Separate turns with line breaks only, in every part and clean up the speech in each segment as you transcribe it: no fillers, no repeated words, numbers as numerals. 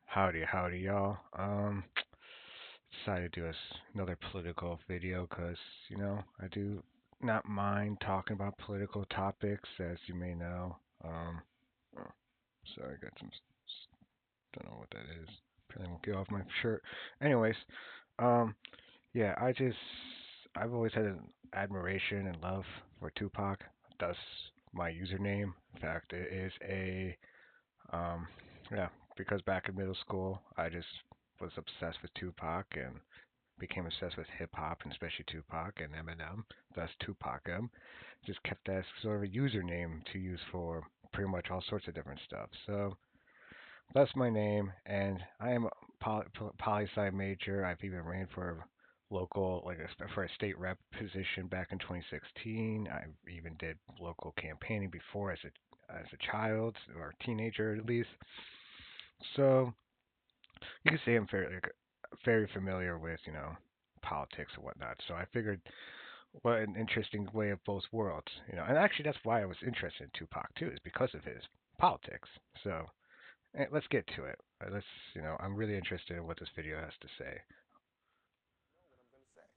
Howdy, howdy, y'all. Decided to do another political video because, I do not mind talking about political topics, as you may know. Oh, sorry, I got don't know what that is. Probably won't get off my shirt. Anyways, um, yeah, I've always had an admiration and love for Tupac. Thus, my username. In fact, it is um, yeah, because back in middle school, I just was obsessed with Tupac and became obsessed with hip hop and especially Tupac and Eminem, thus Tupac M. Just kept that sort of a username to use for pretty much all sorts of different stuff. So that's my name, and I am a poli sci major. I've even ran for local, for a state rep position back in 2016. I even did local campaigning before as a child or teenager at least. So you can say I'm very familiar with, politics and whatnot. So I figured, what an interesting way of both worlds, And actually, that's why I was interested in Tupac too, is because of his politics. So let's get to it. I'm really interested in what this video has to say.
What I'm gonna say.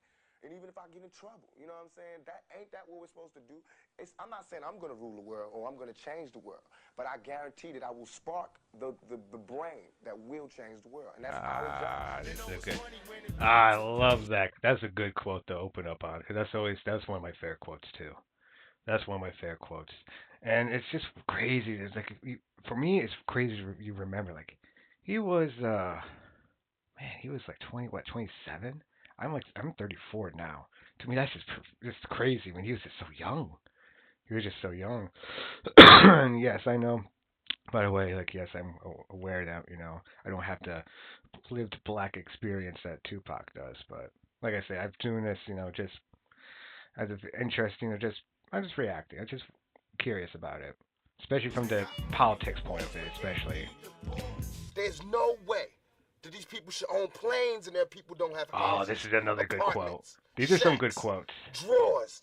And even if I get in trouble, you know what I'm saying? That ain't that what we're supposed to do? I'm not saying I'm gonna rule the world or I'm gonna change the world, but I guarantee that I will spark the brain that will change the world, and that's our job.
This is a good. I love that. That's a good quote to open up on, because that's one of my favorite quotes too. That's one of my favorite quotes, and it's just crazy. It's like for me, it's crazy. You remember, like, he was man, he was like 27. I'm 34 now. To me, that's just crazy. I mean, he was just so young. He was just so young. And yes, I know. By the way, like, yes, I'm aware that I don't have to live the black experience that Tupac does. But like I say, I'm doing this, just as of interesting, or just I'm just reacting. I'm just curious about it, especially from the politics point of it, especially.
There's no way that these people should own planes and their people don't have
Oh,
houses,
this is another good quote.
apartments,
These are some good
shacks,
quotes.
drawers,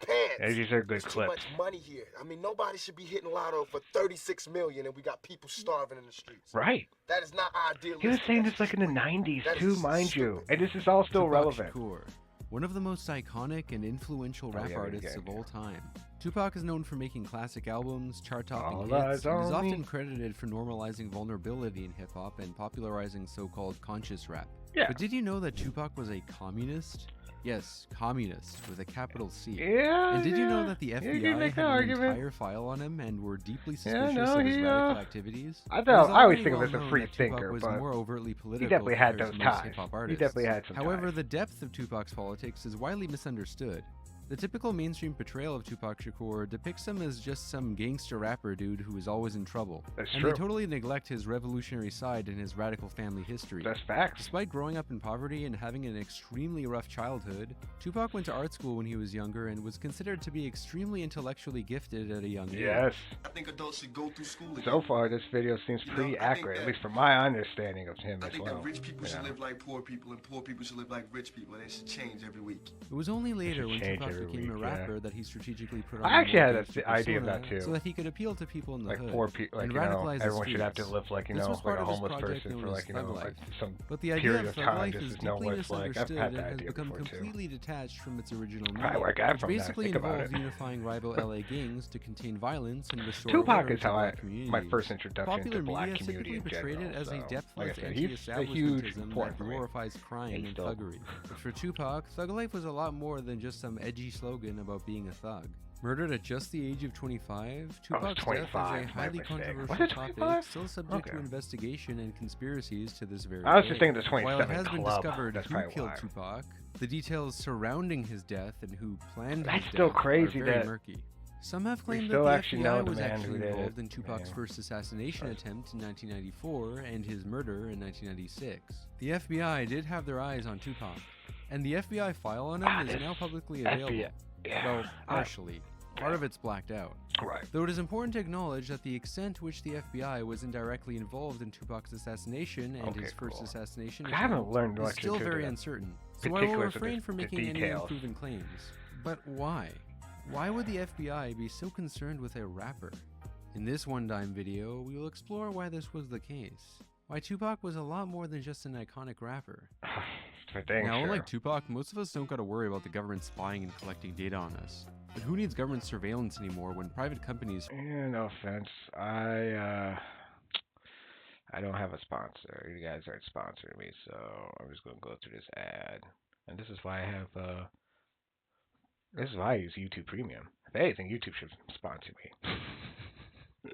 Yeah,
pants.
these are good
There's too
clips.
much money here. I mean, nobody should be hitting lotto for 36 million and we got people starving in the streets.
Right.
That is not
He was
idealistic.
saying
That's
this like in the
just
90s
that
too,
is
mind you.
stupid.
And this is all still
Tupac
relevant.
Shakur, one of the most iconic and influential rap artists of all time. Tupac is known for making classic albums, chart-topping hits, and is often credited for normalizing vulnerability in hip-hop and popularizing so-called conscious rap.
Yeah.
But did you know that Tupac was a communist? Yes, communist, with a capital C.
Yeah.
And did you know that the FBI had an entire file on him and were deeply suspicious of his radical activities?
I always think of him as a free thinker,
was
but
more overtly political
he definitely had
compared
those
to most
ties.
hip-hop
He
artists.
definitely had some
However,
ties.
the depth of Tupac's politics is widely misunderstood. The typical mainstream portrayal of Tupac Shakur depicts him as just some gangster rapper dude who is always in trouble.
That's
and
true.
they totally neglect his revolutionary side and his radical family history.
That's facts.
Despite growing up in poverty and having an extremely rough childhood, Tupac went to art school when he was younger and was considered to be extremely intellectually gifted at a young age.
Yes.
I think adults should go through school again.
So far, this video seems pretty accurate, at least from my understanding of him
I
as
think
well.
that rich people should live like poor people, and poor people should live like rich people, and it should change every week.
It was only later when
change
Tupac
every
became a
week,
rapper
yeah.
that he strategically put on
I
a
actually
more
had
gangster
an idea of
persona
that too.
so that he could appeal to people in the
Like
hood
poor people,
and
like,
radicalize the
everyone should have to
streets.
live like,
This was
like
part
a
of his
homeless
project
person
known
for
as
like,
Thug
like
Life.
some
But the idea
period
of
of
Thug
time
Life
just
is
is no
deeply
one's like, I've
misunderstood
had
and
that
has
idea
become
before too.
completely detached from its original
Right,
meaning,
where I got
which
from that,
basically
think about
involved
it.
unifying rival LA gangs to contain violence and restore
Tupac
order
is
to
how
black communities.
my first introduction
Popular
to black
media
community
typically
in
portrayed
general.
it as a
So,
depthless
like I said, he's a huge
anti-establishmentism
important
that
for me.
glorifies crime
And
and
still-
thuggery. But for Tupac, Thug Life was a lot more than just some edgy slogan about being a thug. Murdered at just the age of 25, Tupac's death
25,
is a
my
highly
mistake.
controversial
Was it
topic,
25?
still subject
Okay.
to investigation and conspiracies to this very
I was
day.
just thinking the
While it
27
has been
Club.
discovered
That's
who
probably
killed
why.
Tupac, the details surrounding his death and who planned
That's
his
still
death
crazy
are very
that
murky. Some have claimed that
still
the
actually know
FBI
the
was
man who
actually
did it.
involved in Tupac's
Yeah.
first assassination attempt in 1994 and his murder in 1996. The FBI did have their eyes on Tupac, and the FBI file on him is now publicly available. Well, partially. Part of it's blacked out.
Right.
Though it is important to acknowledge that the extent to which the FBI was indirectly involved in Tupac's assassination and his first
cool.
assassination
I haven't learned
is
much
still
into
very
the
uncertain, so I will
particulars of
refrain from
the
making any
details.
unproven claims. But why? Why would the FBI be so concerned with a rapper? In this one-dime video, we will explore why this was the case, why Tupac was a lot more than just an iconic rapper.
For dang
Now,
sure.
unlike Tupac, most of us don't gotta worry about the government spying and collecting data on us. But who needs government surveillance anymore when private companies...
Yeah, no offense. I don't have a sponsor. You guys aren't sponsoring me, so I'm just gonna go through this ad. And this is why I have this is why I use YouTube Premium. If anything, YouTube should sponsor me.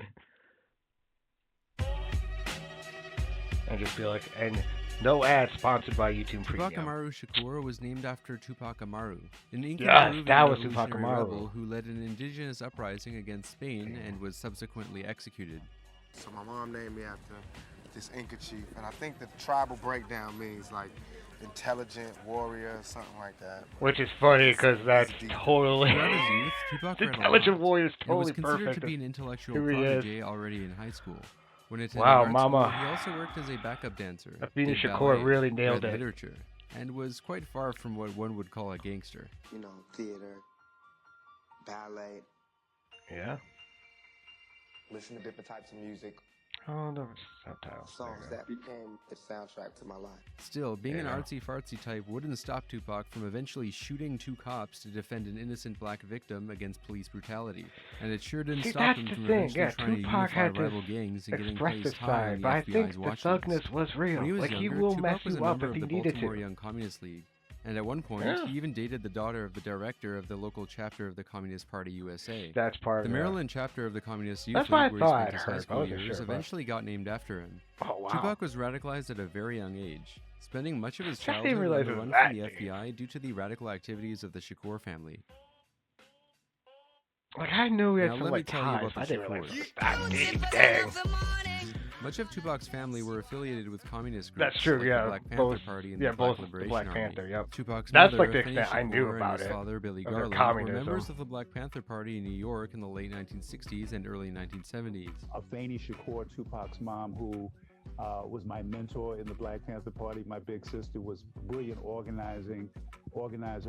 And just be like, and no ad sponsored by YouTube Premium.
Tupac Amaru Shakur was named after Tupac Amaru, an Incan
Yes, that was Tupac
revolutionary
Amaru.
rebel who led an indigenous uprising against Spain and was subsequently executed.
So my mom named me after this Inca chief, and I think the tribal breakdown means like intelligent warrior, something like that.
Which is funny because that's totally.
Throughout his youth, Tupac read a
Intelligent
lot,
warrior is
and was
totally
considered
perfect.
to be an intellectual
Who he is.
prodigy already in high school. When attending
Wow,
art
mama.
school, he also worked as a backup dancer,
Athena
did
Shakur
ballet,
really nailed
read
it.
literature, and was quite far from what one would call a gangster.
You know, theater, ballet,
Yeah.
listen to different types of music,
Oh, no subtitles.
songs that became the soundtrack to my life.
Still, being an
Yeah.
artsy-fartsy type wouldn't stop Tupac from eventually shooting 2 cops to defend an innocent black victim against police brutality. And it sure didn't
See,
stop
that's
him
the
from
thing.
eventually
Yeah,
trying to
Tupac
unify
had
rival
this
gangs and getting
expressive
placed high
side,
on
but I
the
think
FBI's
the
watch
thugness
list.
was real.
When he was
Like,
younger,
he will
Tupac
mess
was a
you up
member
if
of
he
the
needed
Baltimore
to.
Young Communist League. And at one point,
Yeah.
he even dated the daughter of the director of the local chapter of the Communist Party USA.
That's part
The
of
Maryland chapter of the Communist Youth
That's what I
League, where he
thought
spent
I'd
his high
heard, but I
school
wasn't
years,
sure, but-
eventually got named after him.
Oh, wow.
Tupac was radicalized at a very young age, spending much of his
I didn't
childhood on
realize
the
it was
run
that
from the
deep.
FBI due to the radical activities of the Shakur family.
Like, I knew he had
Now,
some,
let me
like,
tell you
ties.
about the
I didn't realize
Shakurs.
it was that deep. Dang.
Much of Tupac's family were affiliated with communist groups
That's true,
like
yeah.
the Black Panther
Both,
Party and
yeah,
the Black
both the
Liberation
Black
Army.
Panther, yep.
Tupac's
That's
mother,
like the
Fanny
extent I knew
Shakur,
about
and his
it,
father, Billy
of their
Garland, were
communism.
members of the Black Panther Party in New York in the late 1960s and early 1970s.
Fanny Shakur, Tupac's mom, who was my mentor in the Black Panther Party. My big sister was brilliant organizer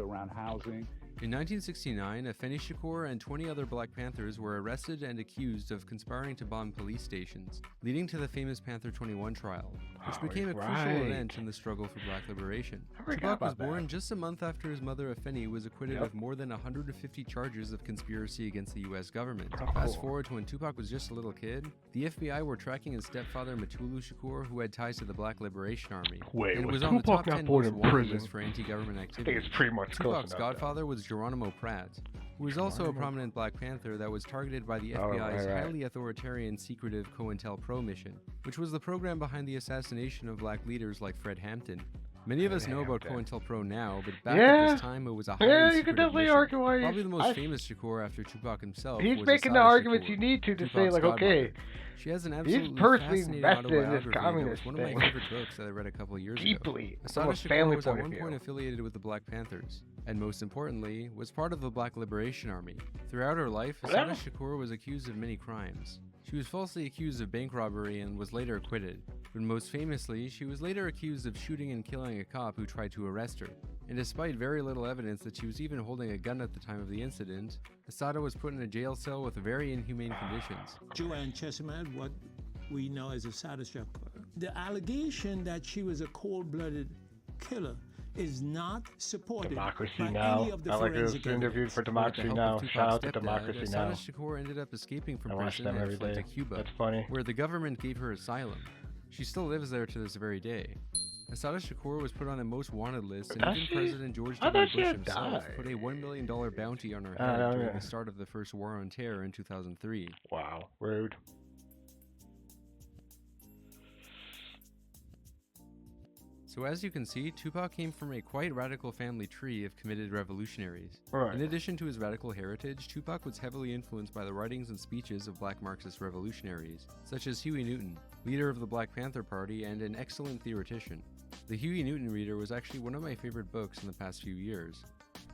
around housing.
In 1969, Afeni Shakur and 20 other Black Panthers were arrested and accused of conspiring to bomb police stations, leading to the famous Panther 21 trial, which became a crucial event in the struggle for Black liberation. Tupac was born just a month after his mother Afeni was acquitted of more than 150 charges of conspiracy against the U.S. government. Fast forward to when Tupac was just a little kid, the FBI were tracking his stepfather Matulu Shakur, who had ties to the Black Liberation Army,
Wait,
and
was
was on the
Tupac
top
not
10
born
most
in
wanted
prison?
list for anti-government
I think
activities.
it's pretty much close
Tupac's
enough.
godfather was Geronimo Pratt, who was also a prominent Black Panther that was targeted by the FBI's highly authoritarian secretive COINTELPRO mission, which was the program behind the assassination of Black leaders like Fred Hampton. Many of us know about COINTELPRO now, but back at this time it was a highly
you
secretive
could definitely
mission.
argue why
Probably the most famous Shakur after Tupac himself
He's
was
making the
Assata
arguments
Shakur,
you need to say,
Tupac's
like, okay,
godmother. She has an absolutely
personally
fascinating
invested in this
autobiography that was
communist
one of my
thing.
favorite books that I read a couple of years ago.
Deeply, from
Assata
a
Shakur
family
was at
point of
one
view.
point affiliated with the Black Panthers, and most importantly, was part of the Black Liberation Army. Throughout her life, Assata Shakur was accused of many crimes. She was falsely accused of bank robbery and was later acquitted, but most famously, she was later accused of shooting and killing a cop who tried to arrest her. And despite very little evidence that she was even holding a gun at the time of the incident, Assata was put in a jail cell with very inhumane conditions.
Joanne Chesimard, what we know as Assata Shakur. The allegation that she was a cold-blooded killer is not supported
Democracy
by
Now.
any of the
I like this
forensic
interview
evidence.
for Democracy Now. Shout out to Democracy Now.
Assata Shakur ended up escaping from
I watch
prison
them
and
every
fled to
day.
Cuba,
That's funny.
where the government gave her asylum. She still lives there to this very day. Assata Shakur was put on a most wanted list, and
Does
even
she?
President George
I
W.
thought she
Bush
had
himself
died.
put a $1 million bounty on her head
Oh,
during
yeah.
the start of the First War on Terror in 2003.
Wow, rude.
So as you can see, Tupac came from a quite radical family tree of committed revolutionaries.
Right.
In addition to his radical heritage, Tupac was heavily influenced by the writings and speeches of black Marxist revolutionaries, such as Huey Newton, leader of the Black Panther Party and an excellent theoretician. The Huey Newton Reader was actually one of my favorite books in the past few years.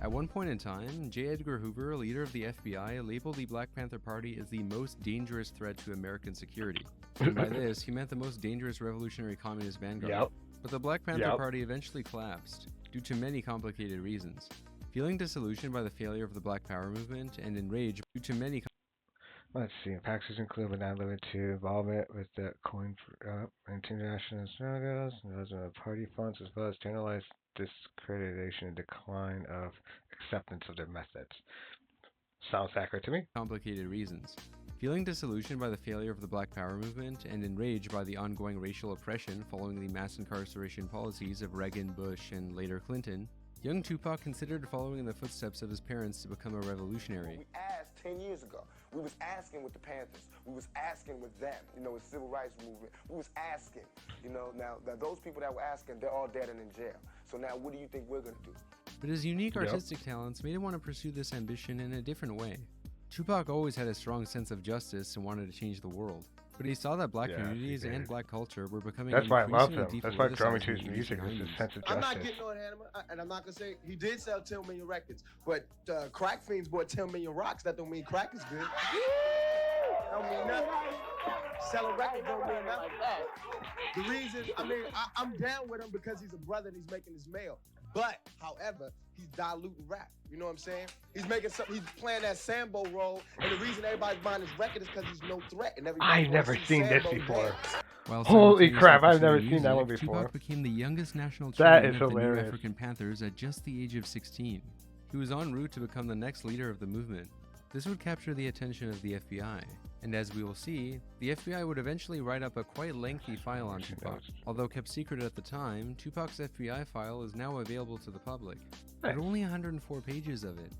At one point in time, J. Edgar Hoover, leader of the FBI, labeled the Black Panther Party as the most dangerous threat to American security. And by this, he meant the most dangerous revolutionary communist vanguard.
Yep.
But the Black Panther
Yep.
Party eventually collapsed, due to many complicated reasons. Feeling disillusioned by the failure of the Black Power movement and enraged due to many
Let's see. Practices include but not limited to involvement with the coin international struggles, and party funds, as well as generalized discreditation and decline of acceptance of their methods. Sounds accurate to me.
Complicated reasons. Feeling disillusioned by the failure of the Black Power movement and enraged by the ongoing racial oppression following the mass incarceration policies of Reagan, Bush, and later Clinton, young Tupac considered following in the footsteps of his parents to become a revolutionary.
We asked 10 years ago. We was asking with the Panthers. We was asking with them, with civil rights movement. We was asking, now those people that were asking, they're all dead and in jail. So now what do you think we're going to do?
But his unique artistic talents made him want to pursue this ambition in a different way. Tupac always had a strong sense of justice and wanted to change the world. But he saw that black communities and black culture were becoming
That's why I love him.
increasingly
That's why drumming
depoliticized
to
in
his
the
music is his
90s.
sense of
I'm
justice.
not getting on him, and I'm not gonna say he did sell 10 million records, but crack fiends bought 10 million rocks. That don't mean crack is good. Don't mean nothing. Selling records don't mean nothing. The reason, I'm down with him because he's a brother and he's making his mail. But, however, he's diluting rap. You know what I'm saying? He's playing that Sambo role, and the reason everybody's buying his record is because he's no threat. And
I've never seen this before.
While
Holy
simultaneously
crap, I've
pursuing
never seen
music,
that one before.
Tupac became the youngest national
That
champion
is
of the New
hilarious.
African Panthers at just the age of 16. He was en route to become the next leader of the movement. This would capture the attention of the FBI, and as we will see, the FBI would eventually write up a quite lengthy file on Tupac. Although kept secret at the time, Tupac's FBI file is now available to the public, but only 104 pages of it.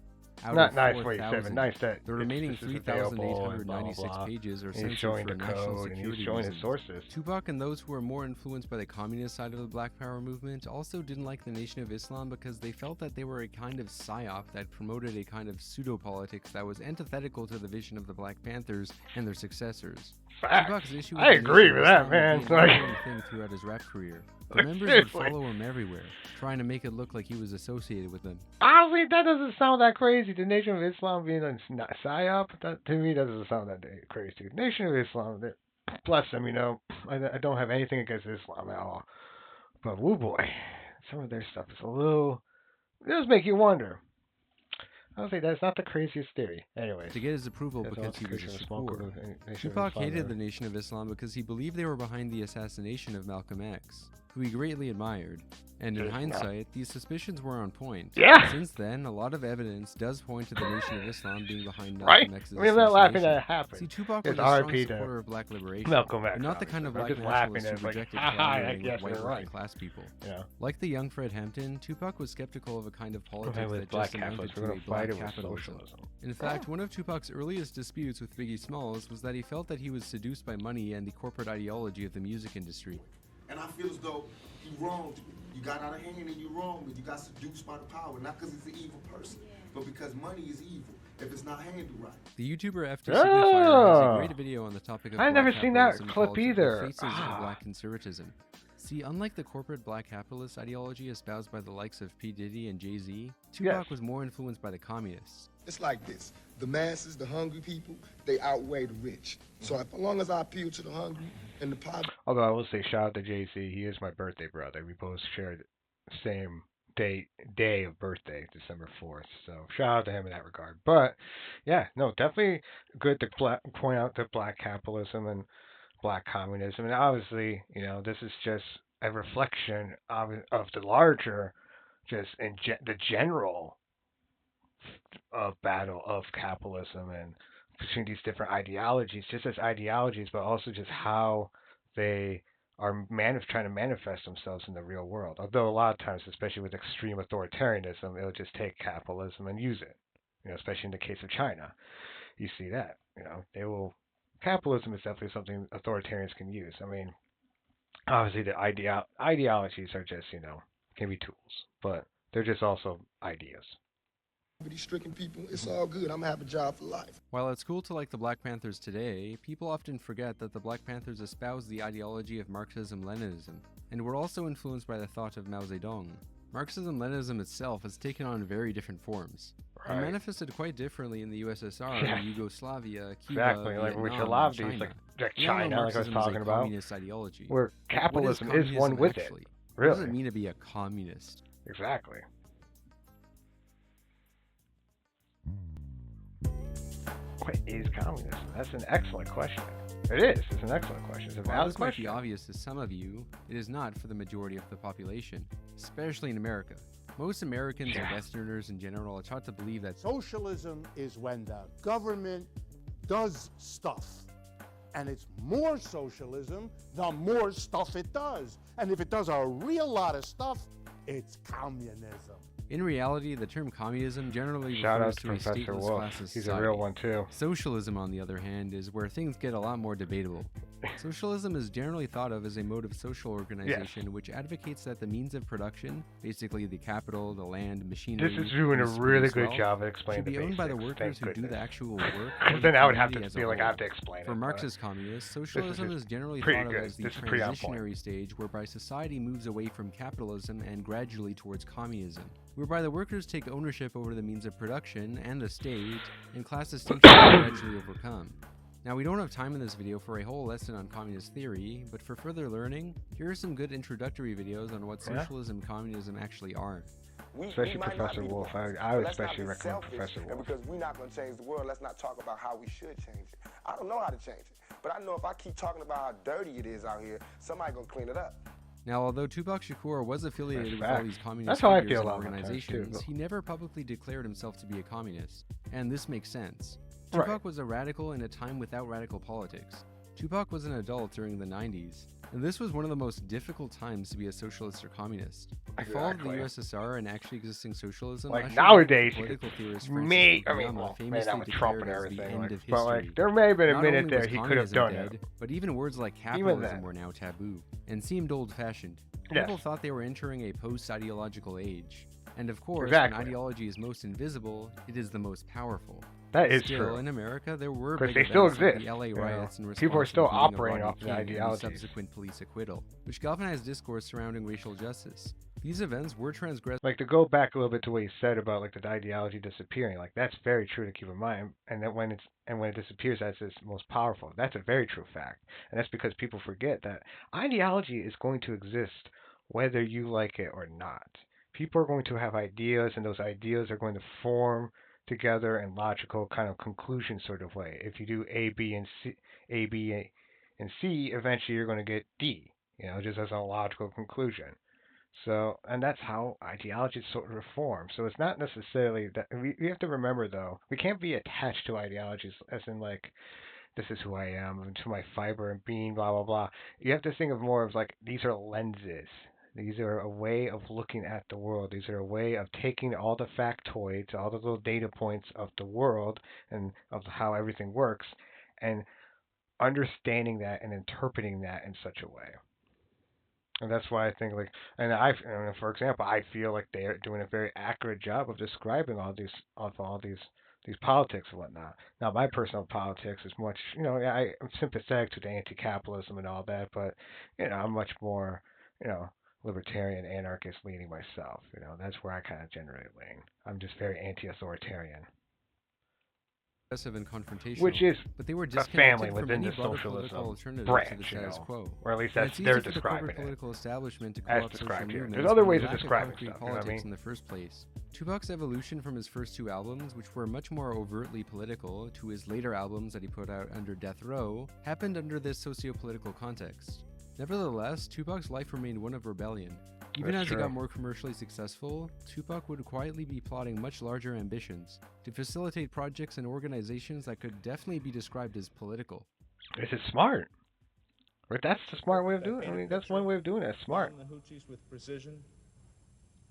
Out
Not
of
nice what
4,000,
you said, nice that
the remaining
this is available and blah, blah,
3,896
blah.
pages are
He's
censored
showing
for
the
national
code and
security
he's showing his
reasons.
sources.
Tupac and those who were more influenced by the communist side of the Black Power movement also didn't like the Nation of Islam because they felt that they were a kind of psyop that promoted a kind of pseudo-politics that was antithetical to the vision of the Black Panthers and their successors. Tupac's issue with
I
the
agree
Nation of
with that,
Islam
man.
would be an ongoing thing throughout his rap career. The members would
seriously.
follow him everywhere, trying to make it look like he was associated with them.
Honestly, that doesn't sound that crazy. The Nation of Islam being a psyop, that to me doesn't sound that crazy. Nation of Islam, bless them, I don't have anything against Islam at all. But woo boy, some of their stuff is it does make you wonder. I'll say that's not the craziest theory. Anyway,
To get his approval because he was a Shakur. Tupac hated the Nation of Islam because he believed they were behind the assassination of Malcolm X, who he greatly admired. And in hindsight, these suspicions were on point.
Yeah.
Since then, a lot of evidence does point to the Nation of Islam being behind
Right?
Malcolm X's
I mean, I'm not laughing
assassination.
that it happened.
See, Tupac
It's
was a strong
RIP to
supporter of black liberation,
Malcolm X,
but not the kind of
obviously.
black
I'm just laughing
nationalist who
at it, like,
rejected
I
collaborating
guess
with white
you're
working
right.
class people.
Yeah.
Like the young Fred Hampton, Tupac was skeptical of a kind of politics
with
that
black
just amounted
capitalists,
to
we're
a
gonna fight
black
it with
capitalism.
socialism.
In fact, one of Tupac's earliest disputes with Biggie Smalls was that he felt that he was seduced by money and the corporate ideology of the music industry.
And I feel as though he wronged me. You got out of hand and you wronged me. You got seduced by the power. Not because he's an evil person, but because money is evil if it's not handled right.
The YouTuber FT Signifier has a great video on the topic of
I've
black
never seen that
capitalism
clip
called
either.
The Faces of Black Conservatism. See, unlike the corporate black capitalist ideology espoused by the likes of P. Diddy and Jay-Z, Tupac was more influenced by the communists.
It's like this. The masses, the hungry people, they outweigh the rich. So as long as I appeal to the hungry and the poverty.
Although I will say, shout out to Jay-Z. He is my birthday brother. We both share the same day of birthday, December 4th. So shout out to him in that regard. But yeah, no, definitely good to point out the black capitalism and black communism. And obviously, this is just a reflection of the larger, just in the general battle of capitalism and between these different ideologies, just as ideologies, but also just how they are trying to manifest themselves in the real world. Although a lot of times, especially with extreme authoritarianism, it'll just take capitalism and use it. Especially in the case of China, you see that. They will. Capitalism is definitely something authoritarians can use. I mean, obviously the ideologies are just can be tools, but they're just also ideas.
Stricken people, it's all good. I'm gonna have a job for life.
While it's cool to like the Black Panthers today, people often forget that the Black Panthers espoused the ideology of Marxism-Leninism, and were also influenced by the thought of Mao Zedong. Marxism-Leninism itself has taken on very different forms. It manifested quite differently in the USSR, Yugoslavia, Cuba,
exactly, like
Vietnam,
which a lot of
China.
these, like China, like I was talking about,
communist ideology.
where capitalism is one with it.
Really?
Really?
What does it mean to be a communist?
Exactly. What is communism? That's an excellent question. It is. It's an excellent question. It's a
While
valid
this might
question.
be obvious to some of you, it is not for the majority of the population, especially in America. Most Americans and Westerners in general are taught to believe that
socialism is when the government does stuff. And it's more socialism the more stuff it does. And if it does a real lot of stuff, it's communism.
in reality, the term communism generally
Shout
refers
out
to
to
a
Professor
stateless
Wolf.
class of
He's
society.
a real one too.
Socialism, on the other hand, is where things get a lot more debatable. Socialism is generally thought of as a mode of social organization which advocates that the means of production, basically the capital, the land, machinery,
This is doing a
used to
really
produce
good
wealth,
job of explaining
should
the
be owned by the
basics.
workers who
Thank
do the
goodness.
actual work. or the
Then I would have
community
to
as a
feel like I
whole.
have to explain
For
it.
Marxist communists, socialism
just
is generally
pretty
thought of
good.
as the
This is pretty on point.
transitionary stage whereby society moves away from capitalism and gradually towards communism, whereby the workers take ownership over the means of production and the state, and class distinctions are gradually overcome. Now, we don't have time in this video for a whole lesson on communist theory, but for further learning, here are some good introductory videos on what socialism and communism actually are.
Especially Professor Wolf. I would especially recommend Professor Wolf.
And because we're not going to change the world, let's not talk about how we should change it. I don't know how to change it, but I know if I keep talking about how dirty it is out here, somebody going to clean it up.
Now, although Tupac Shakur was affiliated with all these communist
That's how I
figures
feel
and
about times,
organizations,
too.
he never publicly declared himself to be a communist, and this makes sense.
Right.
Tupac was a radical in a time without radical politics. Tupac was an adult during the 90s, and this was one of the most difficult times to be a socialist or communist. The fall of the USSR and actually existing socialism,
Like
ushered
nowadays,
in political theorist
I'm
Francis
a
Fukuyama famously
Trump and
declared as the
everything,
end of history.
but like there may have been a
Not
minute
only
there
was
he could have
communism
done
dead,
it.
but even words like
Even
capitalism
then.
were now taboo and seemed old-fashioned.
Yes.
People thought they were entering a post-ideological age. And of course,
Exactly.
when ideology is most invisible, it is the most powerful.
That is
Still,
true.
in America, there were
Because
big
they still
events like
exist,
the LA
you know.
riots and
People are still
response to the beating of
operating
Rodney
off the
King and the
ideologies.
subsequent police acquittal, which galvanized discourse surrounding racial justice. These events were transgressed.
Like to go back a little bit to what you said about like the ideology disappearing, like that's very true to keep in mind. And that when it disappears, that's its most powerful. That's a very true fact, and that's because people forget that ideology is going to exist whether you like it or not. People are going to have ideas, and those ideas are going to form together in logical kind of conclusion sort of way. If you do A, B, and C, eventually you're going to get D. You know, just as a logical conclusion. So, and that's how ideologies sort of form. So it's not necessarily that we have to remember though, we can't be attached to ideologies as in like this is who I am, to my fiber and being, blah blah blah. You have to think of more of like these are lenses. These are a way of looking at the world. These are a way of taking all the factoids, all the little data points of the world and of how everything works, and understanding that and interpreting that in such a way. And that's why I think like, for example, I feel like they're doing a very accurate job of describing all these politics and whatnot. Now, my personal politics is much, I'm sympathetic to the anti-capitalism and all that, but I'm much more, libertarian, anarchist leaning myself. That's where I kind of generally lean. I'm just very anti-authoritarian.
And confrontational,
Which is
but they were
a
disconnected
family
from
within
any
the
broader
socialism
political alternative
branch,
to the status quo.
or at least
And
that's
it's easy
they're
for the
describing
corporate
it.
political establishment to
As
co-opt social
described here.
movements
There's other
for
ways
the
of
lack
describing
concrete
stuff, you know what I
politics
mean?
in the first place. Tupac's evolution from his first two albums, which were much more overtly political, to his later albums that he put out under Death Row, happened under this socio-political context. Nevertheless, Tupac's life remained one of rebellion. Even
That's
as he
true.
got more commercially successful, Tupac would quietly be plotting much larger ambitions to facilitate projects and organizations that could definitely be described as political.
This is smart. Right? That's the smart way of doing it. I mean, that's one way of doing it. It's smart.
The hoochies with precision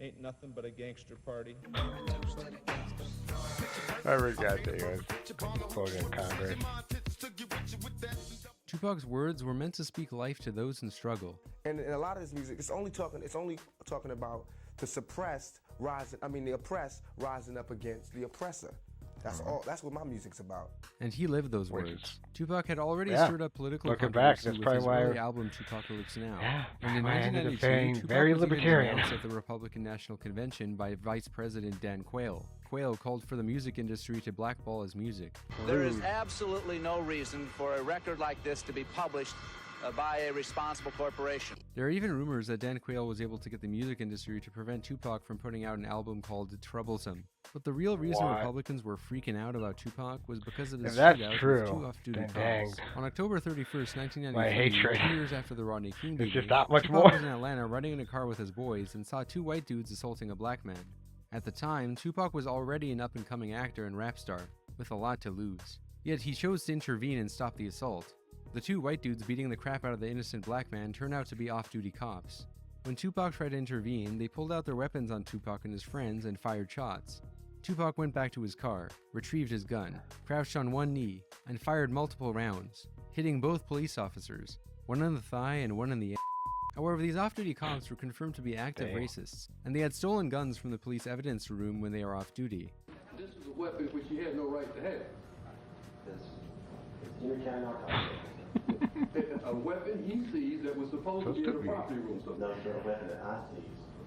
ain't nothing but a gangster party.
I forgot that he was voting in Congress.
Tupac's words were meant to speak life to those in struggle.
And a lot of this music, it's only talking about the oppressed rising up against the oppressor. That's all. That's what my music's about.
And he lived those words. Tupac had already
Yeah.
stirred up political
Looking back,
controversy
that's
with
probably
his
why
early album Tupacalypse Now.
Yeah,
And in
I ended up
1992,
being
Tupac
very
was even
libertarian.
denounced at the Republican National Convention by Vice President Dan Quayle. Quayle called for the music industry to blackball his music.
There is absolutely no reason for a record like this to be published by a responsible corporation.
There are even rumors that Dan Quayle was able to get the music industry to prevent Tupac from putting out an album called Troublesome. But the real reason Republicans were freaking out about Tupac was because of his shootout with 2 off-duty cops. On October 31st, 1993, 2 years after the Rodney King beating, Tupac was in Atlanta riding in a car with his boys and saw 2 white dudes assaulting a black man. At the time, Tupac was already an up-and-coming actor and rap star, with a lot to lose. Yet he chose to intervene and stop the assault. The 2 white dudes beating the crap out of the innocent black man turned out to be off-duty cops. When Tupac tried to intervene, they pulled out their weapons on Tupac and his friends and fired shots. Tupac went back to his car, retrieved his gun, crouched on one knee, and fired multiple rounds, hitting both police officers, one in the thigh and one in the ass. However, these off-duty cops were confirmed to be active racists, and they had stolen guns from the police evidence room when they were off-duty.
This was a weapon which he had no right to have. A weapon he seized that was supposed to be in the property room.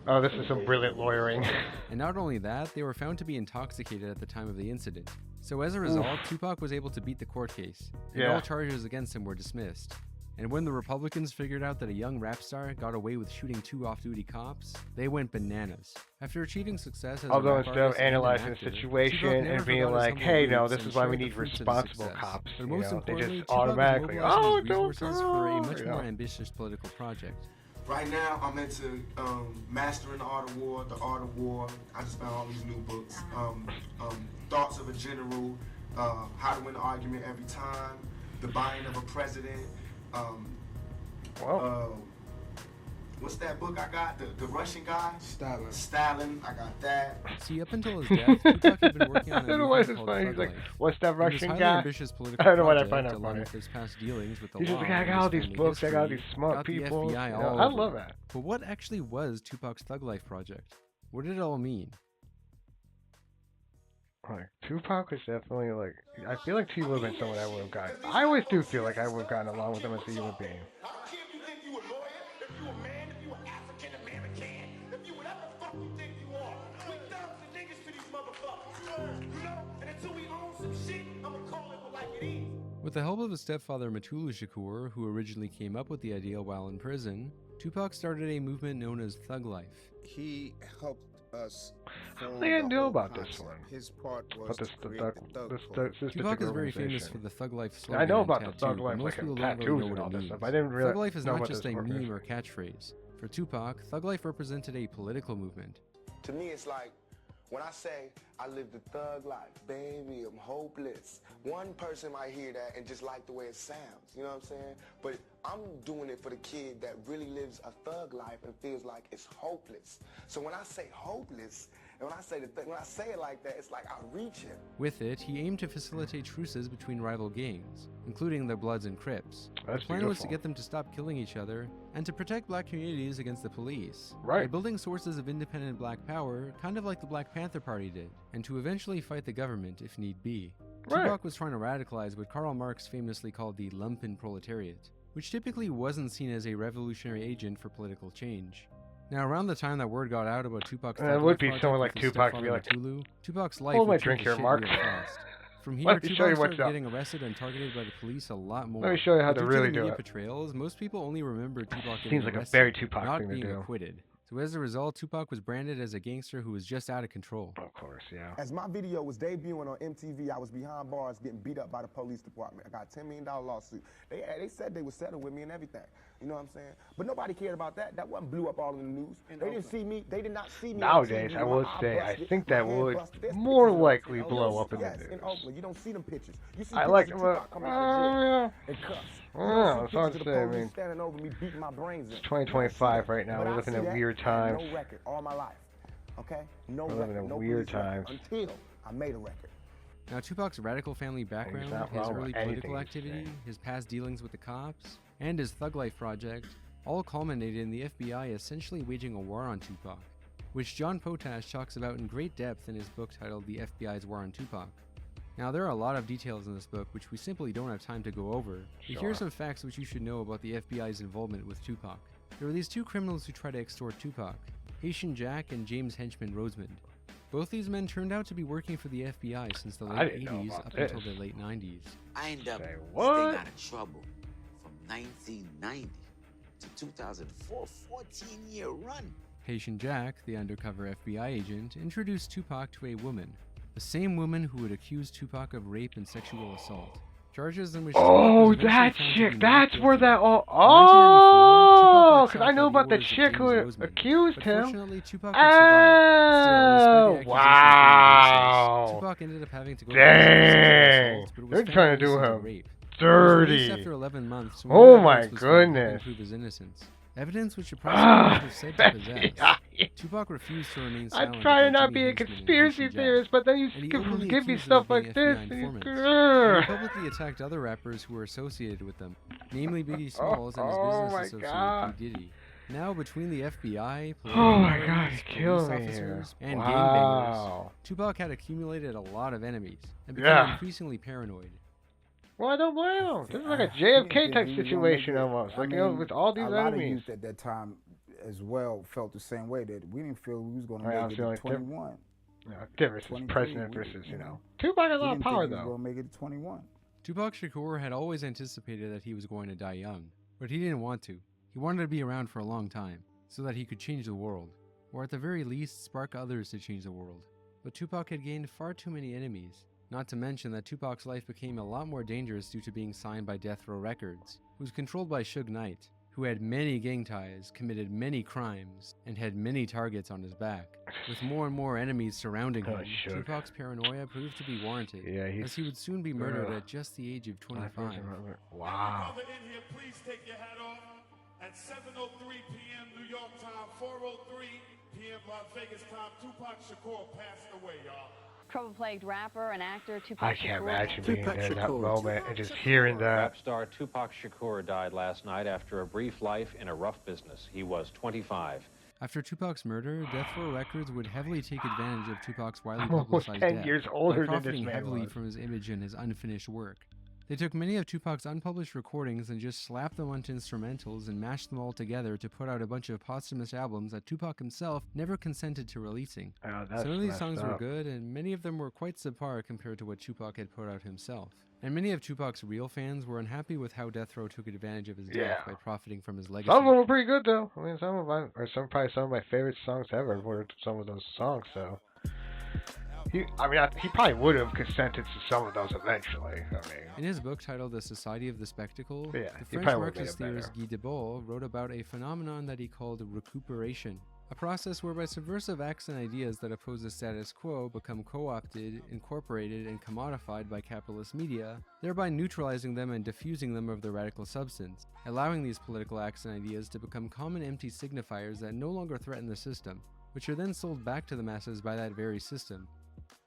Oh, this is some brilliant lawyering.
And not only that, they were found to be intoxicated at the time of the incident. So as a result, Tupac was able to beat the court case, and all charges against him were dismissed. And when the Republicans figured out that a young rap star got away with shooting 2 off-duty cops, they went bananas. After achieving success as
although
a rap
instead of
artist and
analyzing
an
the
actor,
situation
Tupac never
and being
forgot his
like,
humble
hey, no,
roots
this
and
is why we
shared the
need
fruits of his
responsible
success.
cops.
But
You
most
know, they
importantly,
just
Tupac was
automatically,
mobilizing
oh,
his
don't
resources for a much more ambitious political project.
Right now, I'm into mastering the art of war, the art of war. I just found all these new books. Thoughts of a general, how to win an argument every time, the buying of a president. What's that book I got? The Russian guy? Stalin. I got that.
See, up until his death, Tupac had been working on a movement called Thug
He's like,
Life.
what's that Russian
This
guy?
highly ambitious political
I don't know why I
project,
find that
along
funny.
with his past dealings with the
He's
law
just like, I got
and
all these
family
books, I got all
history,
these smart
got the
people.
FBI
You
all
know, I
over
love
him.
that.
But what actually was Tupac's Thug Life project? What did it all mean?
Like, Tupac was definitely like, I feel like he would have been someone I would have gotten. I always do feel like I would have gotten along with him as a human being.
I don't care if you think you a lawyer, if you a man, if you an African American, if you whatever the fuck you think you are. We thugs and niggas to these motherfuckers. You know? And until we own some shit, I'ma call it like it is.
With the help of his stepfather Mutulu Shakur, who originally came up with the idea while in prison, Tupac started a movement known as Thug Life.
He helped us.
I don't think I knew about this one.
His part was
But this
Tupac
particular
is very famous
organization.
for the Thug Life slogan.
I know
and
about the
tattoo,
Thug
but
Life,
most
like
people don't
tattoos
really know
and
what
all
it
this
means.
stuff. I didn't really
Thug Life is
know
not
about
just
this
a meme
organization.
or catchphrase. For Tupac, Thug Life represented a political movement.
To me, it's like when I say I live the thug life, baby, I'm hopeless. One person might hear that and just like the way it sounds, you know what I'm saying? But I'm doing it for the kid that really lives a thug life and feels like it's hopeless. So when I say hopeless, and when I say when I say it like that, it's like I reach him.
With it, he aimed to facilitate truces between rival gangs, including the Bloods and Crips.
That's
the plan was to
beautiful.
get them to stop killing each other and to protect black communities against the police.
Right.
By building sources of independent black power, kind of like the Black Panther Party did, and to eventually fight the government if need be.
Right.
Tupac was trying to radicalize what Karl Marx famously called the lumpen proletariat, which typically wasn't seen as a revolutionary agent for political change. Now, around the time that word got out about Tupac's
And
Thug
it would
Life
be
project
someone
with
like
his
Tupac to be
stepfather
like,
Mutulu, Tupac's life
hold my
would
drink
take a
here,
shit
Mark.
real fast. From
Let
here,
me show you
Tupac
what's
started
up.
getting arrested and targeted by the police a lot more.
Let me show you how
But
to
due
really
the
do
media
it.
portrayals, most people only remember Tupac getting
Seems like a
arrested,
very Tupac
not
thing to
being
do.
acquitted. So as a result, Tupac was branded as a gangster who was just out of control.
Of course, yeah.
As my video was debuting on MTV, I was behind bars getting beat up by the police department. I got a $10 million lawsuit. They said they would settle with me and everything. You know what I'm saying? But nobody cared about that. That wasn't blew up all in the news. They didn't see me. They did not see me.
Nowadays,
on TV.
I would
My eye
say, I
busted,
think
my
that
head
would
busted. There's
more
pictures of
likely
it.
blow up in the
yes,
news.
in Oakland. You don't see them pictures. You see
I
pictures
like
of
well,
Tupac coming out of jail and cuffs. You don't
it's
see
hard
pictures
to
of the
say. I
police
mean,
standing over me beating my brains in.
it's 2025 right now.
But
We're
I
living
see
in
that.
weird
I had
times.
no record all my life. Okay? No
We're
record.
living in
no
weird
police record
times.
until I made a record.
Now, Tupac's radical family background,
not
his
wrong with
early
anything
political
he's
activity,
saying.
his past dealings with the cops, and his Thug Life project all culminated in the FBI essentially waging a war on Tupac, which John Potash talks about in great depth in his book titled The FBI's War on Tupac. Now, there are a lot of details in this book which we simply don't have time to go over, but here are some facts which you should know about the FBI's involvement with Tupac. There were these two criminals who tried to extort Tupac, Haitian Jack and James Henchman Rosemond. Both these men turned out to be working for the FBI since the late 80s up until the late 90s.
I ended up
what?
staying out of trouble from 1990 to 2004, 14-year run.
Haitian Jack, the undercover FBI agent, introduced Tupac to a woman, the same woman who would accuse Tupac of rape and sexual assault. Charges in which
that chick, that's where that all... Oh, because I know about the chick who accused him. Oh, wow.
Tupac ended up having to go
Dang. They're trying to do him dirty.
After 11 months,
oh my goodness.
Prove his innocence. Evidence which the prosecutors were said to possess. Tupac refused to remain silent.
I try to not be a conspiracy theorist, but then you give me stuff like this.
And he publicly attacked other rappers who were associated with them, namely Biggie Smalls and his business associate P. Diddy. Now, between the FBI, police officers, and gangbangers, Tupac had accumulated a lot of enemies and became increasingly paranoid.
Well, I don't blame him. This is like a JFK type situation almost. Like, with all these enemies.
A lot of youth at that time as well felt the same way, that we didn't feel we was going to make it to 21.
Difference is president versus, Tupac has a lot of power, though.
We going to make it to 21.
Tupac Shakur had always anticipated that he was going to die young, but he didn't want to. He wanted to be around for a long time, so that he could change the world, or at the very least, spark others to change the world. But Tupac had gained far too many enemies. Not to mention that Tupac's life became a lot more dangerous due to being signed by Death Row Records, who was controlled by Suge Knight, who had many gang ties, committed many crimes, and had many targets on his back. With more and more enemies surrounding him, Tupac's paranoia proved to be warranted, as he would soon be murdered at just the age of 25.
Wow.
In here, please take your hat off. At 7:03 p.m. New York time, 4:03 p.m. Las Vegas time, Tupac Shakur passed away, y'all.
Trouble-plagued rapper and actor Tupac Shakur.
I can't imagine being there in that moment and just hearing that.
Rap star Tupac Shakur died last night after a brief life in a rough business. He was 25.
After Tupac's murder, Death Row Records would heavily take advantage of Tupac's widely
I'm almost
publicized
10
death
years older
by
than this
profiting
man
heavily
was.
from his image and his unfinished work. They took many of Tupac's unpublished recordings and just slapped them onto instrumentals and mashed them all together to put out a bunch of posthumous albums that Tupac himself never consented to releasing. Some of these songs were good, and many of them were quite subpar compared to what Tupac had put out himself. And many of Tupac's real fans were unhappy with how Death Row took advantage of his death by profiting from his legacy.
Some of them were pretty good, though. I mean, probably some of my favorite songs ever were some of those songs, so... He probably would have consented to some of those eventually.
In his book titled The Society of the Spectacle, the
he
French Marxist theorist Guy Debord wrote about a phenomenon that he called recuperation, a process whereby subversive acts and ideas that oppose the status quo become co-opted, incorporated, and commodified by capitalist media, thereby neutralizing them and diffusing them of their radical substance, allowing these political acts and ideas to become common empty signifiers that no longer threaten the system, which are then sold back to the masses by that very system.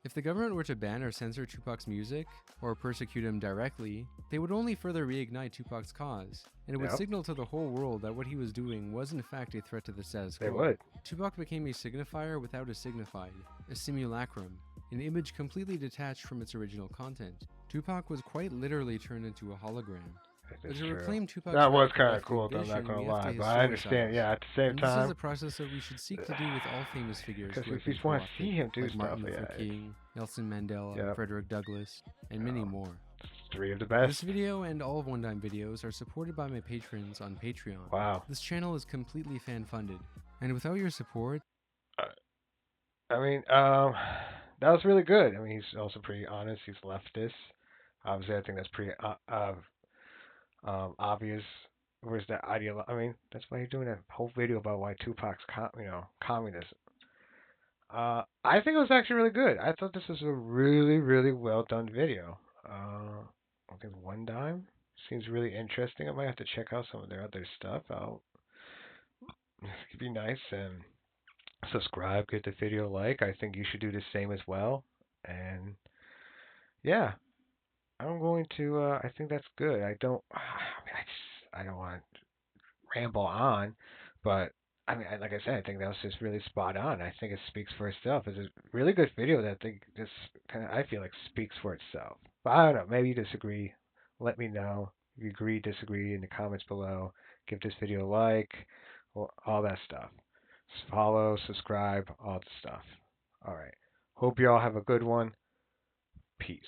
If the government were to ban or censor Tupac's music, or persecute him directly, they would only further reignite Tupac's cause, and it would signal to the whole world that what he was doing was in fact a threat to the status quo.
They would.
Tupac became a signifier without a signified, a simulacrum, an image completely detached from its original content. Tupac was quite literally turned into a hologram. But to reclaim Tupac's
that was kind of cool, though, I'm not going to lie. But I understand, at the same time.
This is a process that we should seek to do with all famous figures.
Because we just want to see him do
like
stuff.
Martin Luther King, Nelson Mandela, Frederick Douglass, and many more.
3 of the best.
This video and all of One Dime videos are supported by my patrons on Patreon.
Wow.
This channel is completely fan-funded. And without your support...
that was really good. He's also pretty honest. He's leftist. Obviously, I think that's pretty... obvious. Where's that ideology? That's why you're doing that whole video about why Tupac's, communist. I think it was actually really good. I thought this was a really, really well done video. I think One Dime seems really interesting. I might have to check out some of their other stuff out. It'd be nice, and subscribe, get the video a like. I think you should do the same as well. And yeah. I'm going to, I think that's good. I don't want to ramble on, but, like I said, I think that was just really spot on. I think it speaks for itself. It's a really good video that I feel like speaks for itself. But I don't know, maybe you disagree. Let me know if you agree, disagree in the comments below. Give this video a like, all that stuff. Follow, subscribe, all the stuff. All right. Hope you all have a good one. Peace.